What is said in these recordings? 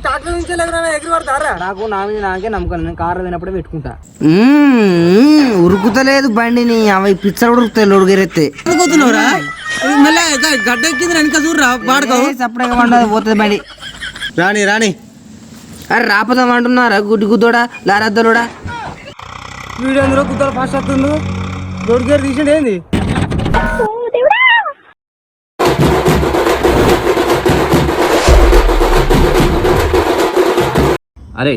Tractor నుంచి ఎగిరి పడతారా? నాకు నాకే నమ్మకం, నేను కార్లో పోయినప్పుడే పెట్టుకుంటా. ఉరుకుతలేదు బండిని అవి పిచ్చలు ఉరుకుతాయి ఉడిగిరెత్తే ఉరుకుతున్నావురా గడ్డ ఎక్కింది వెనక చూడరా వాడుకో సపరేట్గా పండుగ పోతుంది బండి. రాని అరే రాపదాం అంటున్నారా గుడ్డి గుద్దోడా లారద్దలోడా? వీడియో అందులో గుద్దలు ఫాస్ట్ వస్తుంది. రోడ్ గేర్ తీసిండు ఏంది? అరే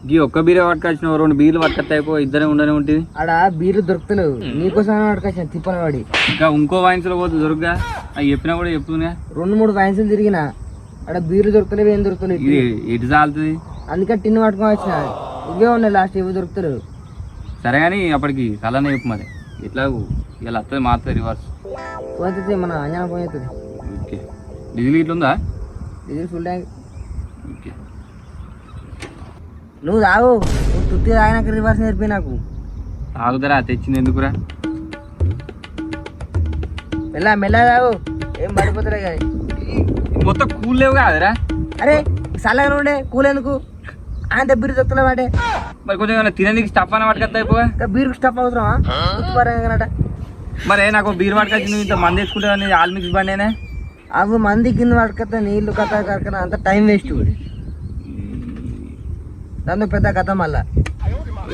గీ ఒక్క బీర పట్టుకొచ్చిన 2 బీర్లు పట్టుకొస్తే అయిపో, ఇద్దరే ఉండనే ఉంటుంది. ఆడ బీర్లు దొరుకుతలేవు, నీకోసం పట్టుకొచ్చిన తిప్పల వాడి. ఇంకా ఇంకో వాయిన్స్లో పోతే దొరుకుగా, అవి చెప్పినా కూడా చెప్తున్నా. 2-3 వాయిన్సులు తిరిగిన ఆడ బీర్లు దొరుకుతలేవు, ఏం దొరుకుతలేవు. ఇది ఎటు చాలుతుంది? అందుకే టిన్ను పట్టుకొని వచ్చిన. ఇవే ఉన్నాయి లాస్ట్, ఇవి దొరుకుతలేవు. సరే కానీ అప్పటికి కలనే చెప్పు మరి. ఎట్లా ఇలా వస్తుంది మారుతుంది రివర్స్ పోతుంది, మన అంజనా పోతుంది. ఓకే, డీజిల్ ఇట్లా ఉందా? Diesel full tank. ఓకే, నువ్వు తాగు, నువ్వు తుత్తి తాగినాక రివర్స్ నేర్పి నాకు. తాగుతారా? తెచ్చింది ఎందుకురా? మెల్ల తాగు, ఏం పడిపోతారా కానీ. మొత్తం కూల్ లేవు కాదురా? అరే చల్లగా ఉండే కూల్ ఎందుకు? ఆయన బీరు దొరుకుతలేవు అంటే మరి కొంచెం ఏమైనా తినడానికి స్టఫ్ అన్న పట్టుకొస్తా అయిపోగా. బీరుకు స్టఫ్ అవసరమా? మరి నాకు బీర్ పట్టుకొచ్చి నువ్వు ఇంత మంది వేసుకుంటావు, ఆల్ మిక్స్ బండేనే. అవి మంది కింద పట్టుకొస్తా, నీళ్లు కథ కరకన అంత టైం వేస్ట్. దాంతో పెద్ద కథ మళ్ళా.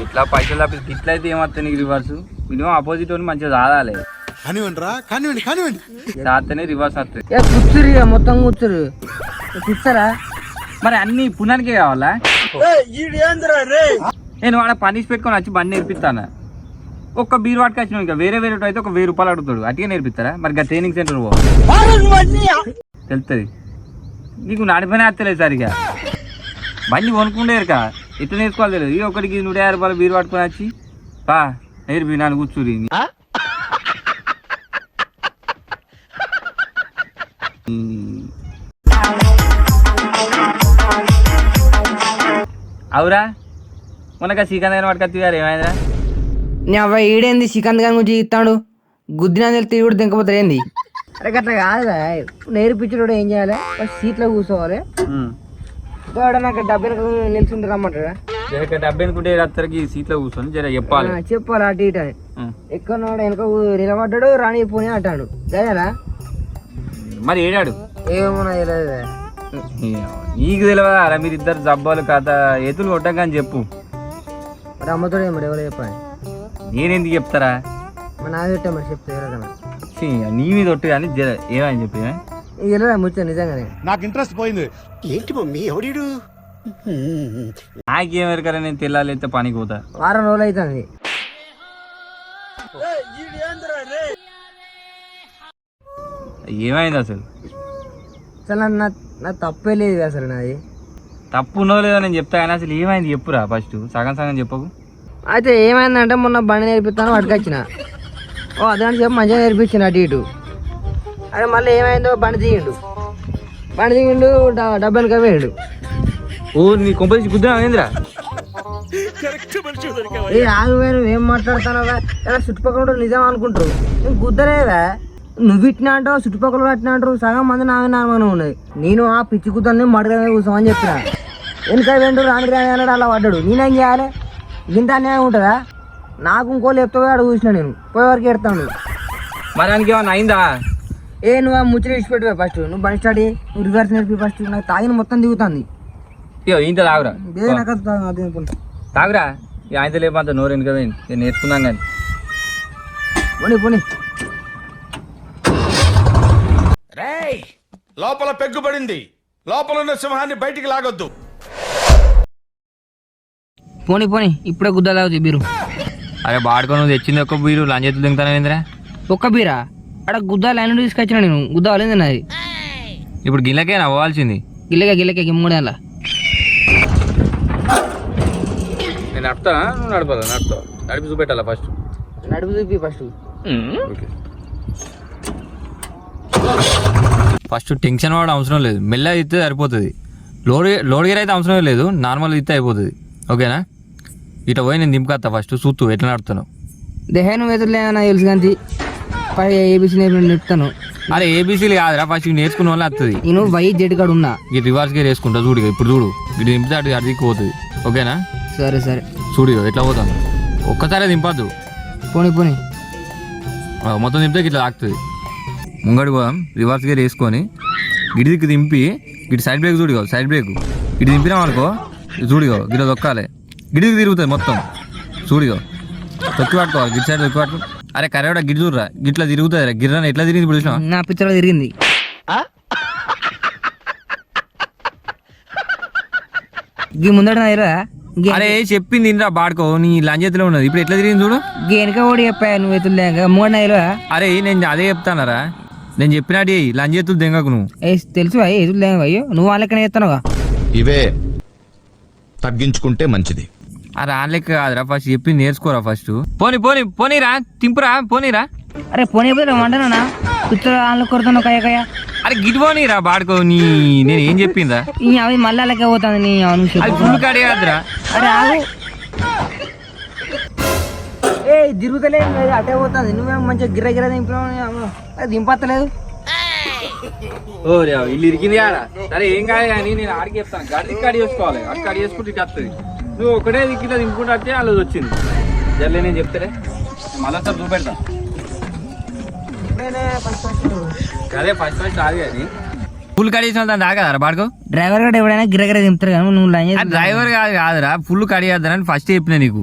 ఇట్లా పైసలు తప్పిస్తే ఇట్లా అయితే ఏమవుతుంది నీకు రివర్స్? మినిమం ఆపోజిట్ వాళ్ళు మంచిగా రాదాలి, రాస్తేనే రివర్స్ వస్తుంది. కూర్చురు మొత్తం కూర్చురు కూర్చారా? మరి అన్ని పునానికే కావాలా? నేను వాడ పనిష్ పెట్టుకొని వచ్చి బండి నేర్పిస్తాను. ఒక్క బీర్ పట్టుకొచ్చిన ఇంకా వేరే అయితే ఒక 1000 రూపాయలు అడుగుతాడు, అట్టిగా నేర్పిస్తారా? మరి ట్రైనింగ్ సెంటర్ తెలుస్తుంది నీకు. నడిపోయినా వస్తలేదు సరిగా, బండి కొనుక్కుండేరుక ఎట్లా నేర్చుకోవాలి తెలియదు. ఈ ఒకటికి 150 రూపాయలు బీర్ పట్టుకొని వచ్చి పా నేర్పి నన్ను కూర్చుని. అవురా మొన్నగా శ్రీకాంత్ గారిని పట్టుకొచ్చి గారు ఏమైందిరా? నీ అవ్వ ఈడేంది శ్రీకాంత్ గారి గురించి ఇస్తాడు, గుద్దినా తెలితే ఈడు దింకపోతాడు ఏంది? అరే అట్లా కాదురా, నేర్పించడం ఏం చేయాలి? ఫస్ట్ సీట్లో కూర్చోవాలి, నాకు డబ్బులు నిల్చుంటే రమ్మంటారా? డబ్బు అనుకుంటే అత్తరికి సీట్లో కూర్చొని జర చెప్పాలి అటు ఇటు అని. ఎక్కడున్నాడు వెనక నిలబడ్డాడు, రాని పోనీ అంటాడు. సరేనా? మరి ఏడాడు ఏమో తెలియదు. నీకు తెలియదా? మీరు ఇద్దరు జబ్బాలు కథ ఎతులు కొట్టాక అని చెప్పు. మరి అమ్మతోడే మరి ఎవరో చెప్పాలి. నేనెందుకు చెప్తారా? మరి నాకు పెట్టా మరి చెప్తే ఎవరికన్నా. నీ మీద ఒట్టు కానీ జర ఏమని చెప్పి తెలియదా ముచ్చా? నిజంగానే నాకు ఇంట్రెస్ట్ పోయింది. ఏంటి మమ్మీ ఎవడీడు? నాకేమెరకరా, నేను తెల్లాలి అయితే పనికి పోతా. వారం రోజులు అవుతుంది. ఏమైంది అసలు? అసలు నా తప్పే లేదు అసలు. నాది తప్పు ఉన్నదో లేదో నేను చెప్తా కానీ అసలు ఏమైంది చెప్పురా ఫస్ట్. సగం చెప్పకు. అయితే ఏమైందంటే మొన్న బండి నేర్పిస్తాను పట్టుకొచ్చిన. అదని చెప్పి మంచిగా నేర్పించిన అటు ఇటు. అరే మళ్ళీ ఏమైందో బండి దిగిండు డబ్బులకి వేయండు. ఓ నీ కొంపల్సి గుద్దా ఏంద్రా? ఏ ఆగు, ఏం మాట్లాడుతున్నావా? ఇలా చుట్టుపక్కల నిజం అనుకుంటారు. నేను గుద్దలేదా? నువ్వు ఇట్టినా అంటావు, చుట్టుపక్కల అట్టినా అంటారు. సగం మంది నామనం ఉన్నది. నేను ఆ పిచ్చి కుద్దల్ని మడగనే కూర్చోమని చెప్పిన. వెనుక వెంటూ రానికి రాని అన్నాడు, అలా పడ్డాడు. నేనేం చేయాలి? ఇంత అన్యాయం ఉంటుందా? నాకు ఇంకోళ్ళు చెప్తావో అక్కడ చూసిన, నేను పోయేవరకు ఎడతాను. మరి దానికి ఏమన్నా అయిందా? నువ్వు ఆ ముచ్చట ఇచ్చిపెట్టివా ఫస్ట్. నువ్వు బండి స్టార్ట్ నువ్వు రివర్స్ నేర్పి ఫస్ట్. నాకు తాగిన మొత్తం దిగుతుంది. ఇంత తాగురా, తాగురా. ఆయనతో లేపంత నోరు ఎందుకు నేను నేర్చుకున్నాను కానీ. పోనీ లోపల పెగ్గుపడింది, లోపల ఉన్న సింహాన్ని బయటికి లాగొద్దు. పోనీ ఇప్పుడే గుద్ద తాగుతుంది బీరు. అరే బాడుకో, నువ్వు తెచ్చింది ఒక్క బీరు లంజెత్తు దిగుతాను ఏంద్రా? ఒక్క బీరా? అక్కడ గుద్ద లైన్ తీసుకొచ్చిన నేను. గుద్ద అవ్వలేదు నాది. ఇప్పుడు గిల్లకేనా పోవాల్సింది? గిల్లకే మూడేళ్ళ. నేను నడుపుతానా? నువ్వు నడపాలా? నడుపుతావు? నడిపి చూపెట్టాలా ఫస్ట్? నడుపు చూపి ఫస్ట్. ఓకే, ఫస్ట్ టెన్షన్ పడడం అవసరం లేదు, మెల్లగా ఇస్తే సరిపోతుంది. లోడ్ గేర్ అయితే అవసరమే లేదు, నార్మల్ ఇస్తే అయిపోతుంది. ఓకేనా? ఇట్లా పోయి నేను దింపుకొస్తా ఫస్ట్. చూస్తూ ఎట్లా నడుపుతాను. దేహాన్ని వెతులేనా తెలుసు కానీ ఏబీసీ నేర్పుతాను. అరే ఏబీసీలు కాదురా ఫస్ట్ నేర్చుకున్న వాళ్ళు వస్తుంది నేను వై జెడ్ కాడు ఉన్నా ఈ రివర్స్ గేర్ వేసుకుంటా చూడు ఇక. ఇప్పుడు చూడు ఇటు దింపితే అటు అడిగి పోతుంది. ఓకేనా? సరే సరే చూడు ఇక ఎట్లా పోతాను. ఒక్కసారి దింపద్దు, పోనీ పోనీ. మొత్తం దింపితే ఇట్లా తాకుతుంది. ముంగడి పోదాం. రివర్స్ గేర్ వేసుకొని గిడికి దింపి ఇటు సైడ్ బ్రేక్ చూడు, సైడ్ బ్రేక్ ఇటు దింపినాం అనుకో చూడిగో గిట్ల దొక్కాలి. గిడికి తిరుగుతుంది మొత్తం చూడిగో. తొక్కి పట్టుకోవాలి గిట్ సైడ్ తొక్కి పట్టుకో. అరే కరెక్ట్ గిడి చూడరా గిట్లా తిరుగుతుంది రా. గిర్రాని ఎట్లా తిరిగింది ఇప్పుడు చూసినా? నా పిచ్చలో తిరిగింది. గీ ముందట అరే చెప్పింది ఇంద్రా బాడుకో నీ లంజెత్తులో ఉన్నది. ఇప్పుడు ఎట్లా తిరిగింది చూడు. గీ వెనక ఓడి చెప్పా నువ్వు ఎత్తులేక మూడు నైరా. అరే నేను అదే చెప్తానరా, నేను చెప్పినట్టు లంజెత్తులు దెంగకు నువ్వు. తెలుసు అయ్యి ఎదురులేక అయ్యో నువ్వు వాళ్ళకనే చెప్తానుగా. ఇవే తగ్గించుకుంటే మంచిది. అరే ఆ లెక్క కాదురా, ఫస్ట్ చెప్పింది నేర్చుకోరా ఫస్ట్. పోనీ పోనీ పోనీరా తింపురా పోనీరా. అరే పోనీ వంటనా పిచ్చలో వాళ్ళు కొడుతాను కయ్య కయ్య. అరే గిట్ పోనీరా బాడుకో నీ. నేను ఏం చెప్పిందా? అవి మళ్ళా లెక్క పోతుంది నీ అది ఫుల్ కడిగాదురా. అరే ఆగు ఏ తిరుగుతలే అటే పోతుంది. నువ్వేమో మంచిగా గిర్ర గిర్ర దింపినావు దింపత్తలేదు. ఓ రే ఇల్లు ఇరికింది కదా. సరే ఏం కాదు కానీ నేను ఆడికి చెప్తాను. గడికి కడి చేసుకోవాలి, అడికి కడి చేసుకుంటే ఇటు వస్తుంది. నువ్వు ఒకటే దిక్కిలో దింపుకుంటే వస్తే వాళ్ళు వచ్చింది జల్లే. నేను చెప్తారే మళ్ళీ సార్ చూపెడతా. అదే ఫస్ట్ ఫస్ట్ రాదు కానీ ఫుల్ కడిగేసిన దాన్ని రాగదరా బాడుకో. డ్రైవర్ కూడా ఎవడైనా గిరగిర దింపుతారు కానీ నువ్వు డ్రైవర్ కాదురా ఫుల్ కడిగేద్దానని ఫస్ట్ చెప్పిన నీకు.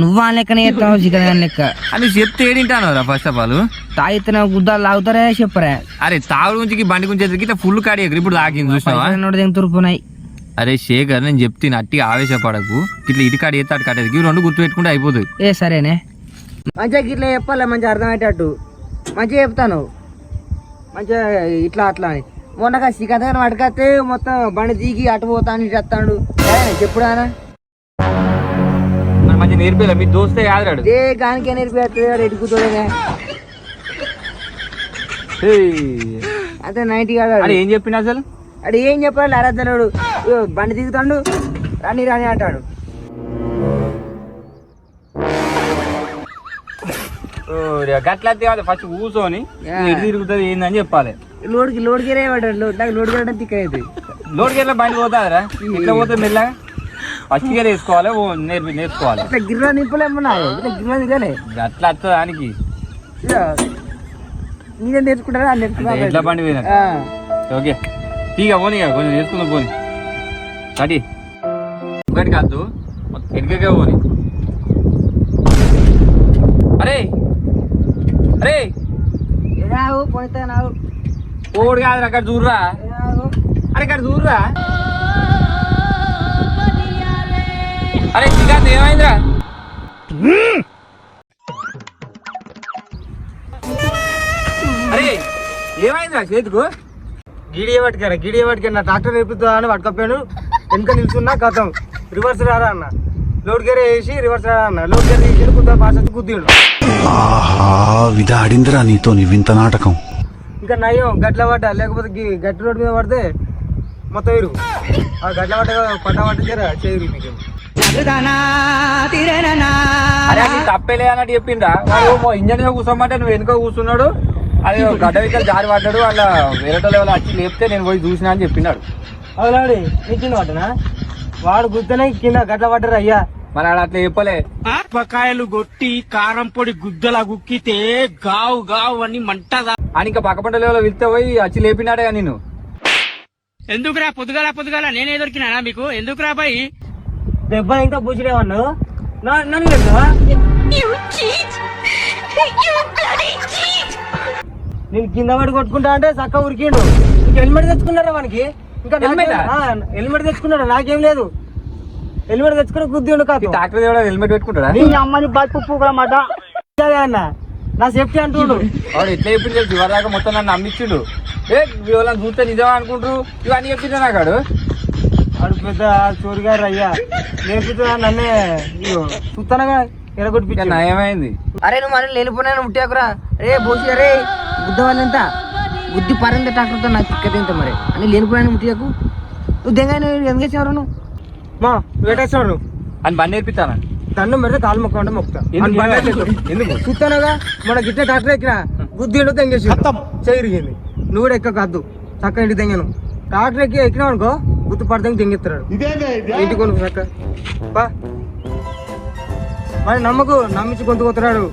నువ్వు ఆ లెక్కనే చెప్తావు చికెన్ లెక్క. అని చెప్తే ఏడింటాను రా ఫస్ట్ ఆఫ్ ఆల్. తాగితే గుద్దాలు తాగుతారా చెప్పరా? అరే తాగుడు గురించి బండి గురించి ఇట్లా ఫుల్ కడిగ ఇప్పుడు తాగింది చూసినావా? తురుపున్నాయి. అరే శేఖర్ నేను చెప్తే అట్టి ఆవేశపడకు. ఇట్లా ఇటు కాడి ఎత్తాడు కట్టేది రెండు గుర్తు పెట్టుకుంటే అయిపోతుంది. ఏ సరేనే మంచిగా ఇట్లా చెప్పాలి, మంచిగా అర్థమయ్యేటట్టు మంచిగా చెప్తాను. మంచిగా ఇట్లా అట్లా అని మొన్నగా సికందర్ పట్టుకొస్తే మొత్తం బండి దిగి అటు పోతాను ఇటు వస్తాడు చెప్పుడానా. మంచిగా నేర్పేలా మీ దోస్తే కాదురాడు. ఏ గానికే నేర్పేస్తాడు ఎటుకుతోనే అదే నైట్ కాదు. ఏం చెప్పిన అసలు అడు ఏం చెప్పాలి అరద్దనాడు. బండి దిగుతాడు రాని రాని అంటాడు. గట్లా ఫస్ట్ కూర్చొని ఎటు తిరుగుతుంది ఏందని చెప్పాలి. లోడ్ గేరే పడ్డాడు. లోడ్ గేరే తిక్కైతే లోడ్ గేర్లో బండి పోతారా? ఇట్లా పోతే మెల్లగా ఫస్ట్ గేర్ వేసుకోవాలి, నేర్చుకోవాలి. ఇట్లా గిర్రా నింపలేమన్నా ఇట్లా గిర్రా దిగాలి. అట్లా వస్తుంది దానికి. నేనే నేర్చుకుంటారా నేర్చుకున్నా ఎట్లా బండి పోయినా ఓకే తీగ పోనీ కొంచెం నేర్చుకుందాం. పోనీ కటి ఒకటి కాదు ఎన్నికే పోనీ. అరే అరే పోయితే నాకు ఓడి కాదు అక్కడ చూడరా. అరే ఇక్కడ చూడరా. అరే శ్రీకాంత్ ఏమైందిరా? అరే ఏమైందిరా చేతికు? గిడియ పట్టుకారా నా ట్రాక్టర్ నేర్పుతా అని పట్టుకపోయాను. వెనుక నిల్చున్నా కథం రివర్స్ రారా అన్న. లోడ్ గేర్ వేసి రివర్స్ రారా అన్న. లోడ్ గేర్ తీసి కుద్దా పాస్ వచ్చి గుద్దిండు. విధ ఆడిందిరా నీతో నీ వింత నాటకం. ఇంకా నయ్యం గట్ల పడ్డా, లేకపోతే గట్టి రోడ్డు మీద పడితే మొత్తం ఇరు. ఆ గట్ల పడ్డ పట్టించారా చేయరు మీకు. అరే అది తప్పేలే అన్నట్టు చెప్పిండ్రా. వాడు ఇంజన్ మీద కూర్చోమంటే నువ్వు వెనుక కూర్చున్నాడు. అది గడ్డ విక్కలు జారి పడ్డాడు. వాళ్ళ వేరే లెవెల్ వచ్చి లేపితే నేను పోయి చూసినా అని చెప్పినాడు. అవునాడు నీకు కింద పడ్డనా? వాడు గుద్దనే కింద గట్ల పడ్డారు అయ్యా. మరి ఆడ అట్లా చెప్పలే. పకాయలు కొట్టి కారం పొడి గుద్దలా గుక్కితే గావు గావు అని మంటదా అని ఇంకా పక్కపంట లెవెల్ వెళ్తే పోయి వచ్చి లేపినాడే నేను. ఎందుకురా పొద్దుగాల నేనే దొరికినా మీకు? ఎందుకురా బాయ్? దెబ్బ ఇంకా పూసిలేవన్ను నన్ను చెప్తావా? నేను కింద పడి కొట్టుకుంటా అంటే చక్క ఉరికిండు. ఇంకా హెల్మెట్ తెచ్చుకున్నారా వానికి? ఇంకా హెల్మెట్ తెచ్చుకున్నాడు. నాకేం లేదు. హెల్మెట్ తెచ్చుకుని గుద్దిండు కాదు. ట్రాక్టర్ దేవుడు హెల్మెట్ పెట్టుకుంటాడా? నీ అమ్మని బతుకుమాట అన్న నా సేఫ్టీ అంటుండు. వాడు ఎట్లా చెప్పింది తెలుసు ఇవరిదాకా మొత్తం నన్ను నమ్మించిండు. వాళ్ళని చూస్తే నిజమా అనుకుంటారు. ఇవన్నీ చెప్పిండు నాకాడు. వాడు పెద్ద చోరుగారు అయ్యా. నేర్పుతా నన్నే చూస్తానగా ఎరగొట్టిపించా. నయమైంది. అరే నువ్వు మరి లేనిపోయినా ముట్టాకురా. రే బోసి అరే గుద్ద వాళ్ళు ఎంత గుద్ది పరింది ట్రాక్టర్తో నాకు తిక్కత మరి అని లేనిపోయినా ముట్టియాకు. నువ్వు దెంగ ఎంగేసేవారు నువ్వు మా వేటేస్తాడు అని బండి నేర్పిస్తాను. దండం పెడితే కాలు మొక్క మొక్కుతా. ఎందుకు చూస్తానుగా మన గిట్ట ట్రాక్టర్ ఎక్కిన గుద్దిండు తెంగేసి చెరిగింది. నువ్వు కూడా ఎక్కకద్దు, చక్క ఇంటికి తెంగాను. ట్రాక్టర్ ఎక్కినావు అనుకో గుర్తు పడితే తెంగిస్తున్నాడు ఇంటికి కొనుక్కు చక్క బా. మరి నమ్మించి కొనుక్కొస్తున్నాడు.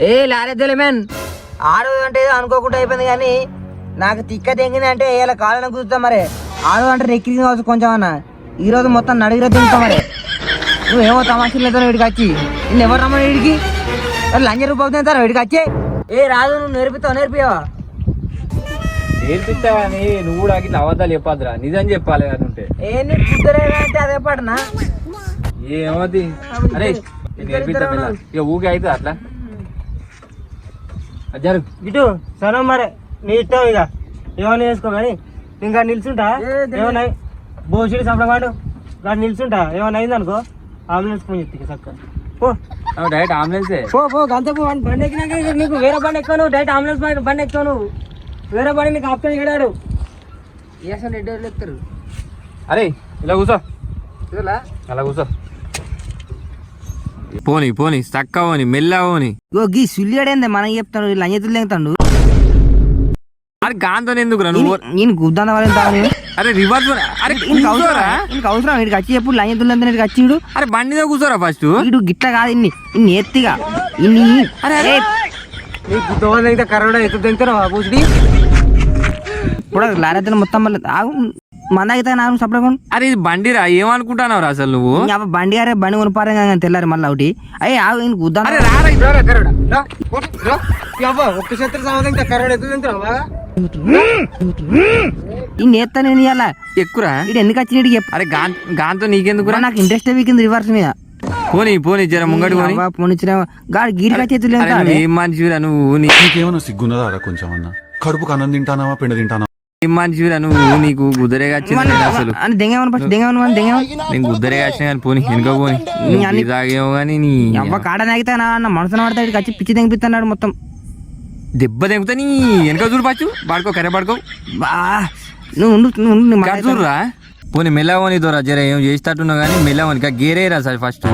ఏ లారేద్దలే మ్యాన్, ఆడు అంటే అనుకోకుండా అయిపోయింది కానీ నాకు తిక్క తెంగింది అంటే ఇలా కాళ్ళని కూర్చుతా మరి. ఆడు అంటే రెక్కింది కావచ్చు కొంచెం అన్న, ఈ రోజు మొత్తం నడిగిరా తింటా మరి. నువ్వేమో తమాషలు లేదా వీడికి వచ్చి, నిన్ను ఎవరు రమ్మని వీడికి ₹1,00,000 తింటారా వీడికి వచ్చి? ఏ రాదు, నువ్వు నేర్పియావా? నేర్పిస్తావా అని నువ్వు కూడా ఇట్లా అబద్ధాలు చెప్పద్దురా, నిజం చెప్పాలి అని ఉంటే. ఏంటి కుదరేనా అంటే అదే పాటనా? ఏమవుతుంది అరే నేర్పిస్తా ఇక ఊకే అవుతుంది అట్లా జరుగు. ఇటు సరే మరి నీ ఇష్టం, ఇక ఏమైనా చేసుకో. కానీ ఇంకా నిల్చుంటా, ఏమన్నా బోసిడి సపడమాడు కానీ నిల్చుంటా. ఏమైనా అయింది అనుకో అంబులెన్స్ ఫోన్ చెప్తే చక్క పో. డైరెక్ట్ అంబులెన్సే పో గంతే పో. బండి ఎక్కినాక నీకు వేరే బండి ఎక్కువ, డైరెక్ట్ అంబులెన్స్ బండి ఎక్కువ. నువ్వు వేరే బండి నీకు ఆప్షన్ ఇడాడు. అసలు ఎడ్డోళ్ళు ఎక్కుతారు. అరే ఇలా కూర్చో, అలా కూర్చో. పోనీ పోనీ చక్క పోని మెల్ల పోని. గీ సుల్లియాడేందే మనకి చెప్తాడు, లంజతులు తెంగుతాడు. అరే గాంతో ఎందుకురా నువ్వు? నేను గుద్దాన వాళ్ళు. అరే రివర్స్ అరే అవసరం వీడికి వచ్చి చెప్పు, లంజతులు అంతా వీడికి వచ్చి. అరే బండి మీద కూర్చోరా ఫస్ట్. వీడు గిట్ల కాదు, ఇన్ని ఎత్తిగా ఇన్ని. అరే నీకు దోవైతే కరోడా ఎత్తు తెంగుతారా బోసిడి? ఇప్పుడు లారేద్దలు మొత్తం మంద అయితే నాకు సపరేట్. అరే ఇది బండిరా, ఏమనుకుంటున్నావు అసలు నువ్వు? బండి గారే బండి కొనిపారే తెల్లారి మళ్ళీ ఒకటి. అయ్యి గుద్దా ఒక్క చేతులు సాగుతా కరోడా ఎత్తు తెంగుతారా బాగా? ఈ నేత నేను ఇవాళ ఎక్కురా ఇటు ఎందుకు వచ్చినట్టు చెప్పు. అరే గాంతో నీకెందుకురా? నాకు ఇంట్రెస్ట్ వీకింది రివర్స్ మీద. పోనీ పోనీ జర ముంగడి పోనీ. పోనిచ్చిన గాడి గీడికి చేతులు ఏం మనిషివిరా నువ్వు? నీకేమన్నా సిగ్గున్నదారా కొంచెం అన్న? కడుపుకు అన్నం తింటానావా పిండ తింటానా? ఏం మనిషివిరా నువ్వు? నీకు గుద్దరేగా వచ్చింది అసలు. దెంగమని ఫస్ట్ దెంగమని నేను గుద్దరేగా వచ్చిన కానీ పోనీ వెనుక పోనీ తాగేమో కానీ నీ అవ్వ కాడ నాగితే నా మనసున పడతా ఇక్కడికి వచ్చి పిచ్చి తెంగిపిస్తున్నాడు మొత్తం. దెబ్బ తెంగుతా నీ వెనక చూడు పచ్చు పడుకో కర్ర పడుకో. నువ్వు చూడరా పోనీ మెల్లవని దొరా జర ఏం చేసేటట్టున్నావు కానీ మెల్లవని గేరేరా సార్ ఫస్ట్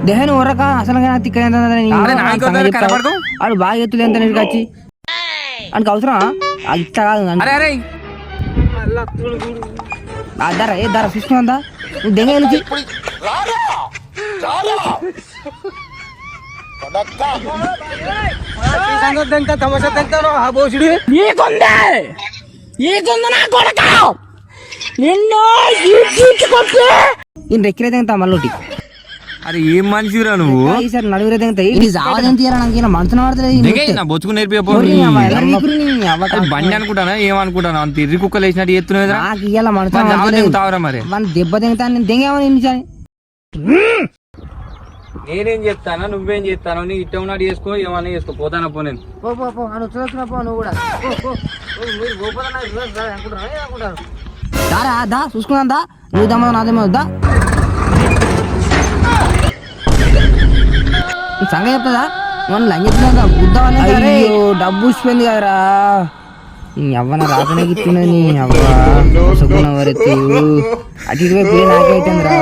దేహాన్ని ఊరక అసలు వాడు బాగా ఎత్తులు ఎంత నీటికి వచ్చి అందుకు అవసరం ఇట్లా కాదు. అరే అరే ధర ఏ ధర చూసుకుందా నువ్వు దెంగ నుంచి తమాషా తెంగుతాను ఆ బోసిడి. ఈయన రెక్కిరే తెంగుతా మళ్ళీ. అరే ఏం మనిషిరా నువ్వు? ఈసారి నలుగురే తెంగుతాయి మనసున పడతలేదు. నా బొచ్చుకు నేర్పిపో బండి అనుకుంటానా ఏమనుకుంటాను అంత ఇర్రి కుక్కలు వేసినట్టు ఎత్తున్నదా నాకు ఇయ్యాల మనసు తావరా మరి దెబ్బ తెంగుతాను నేను దెంగేమని. నేనేం చెప్తానా నువ్వేం చెప్తాను? నీ ఇట్ట ఉన్నాడు చేసుకో ఏమన్నా చేసుకో పోతానా పో. నేను నువ్వు కూడా దారా దా చూసుకున్నా నువ్వు దమ్మ నాదేమో వద్దా సంగతి చెప్తుందా? మనం లంగెత్తున్నా గుద్దామని డబ్బు ఇచ్చిపోయింది కదరా. అవ్వ నా రాకనే గిట్టున్నది నీ అవ్వ వరకు అటు ఇటువైపు నాకైతుందిరా.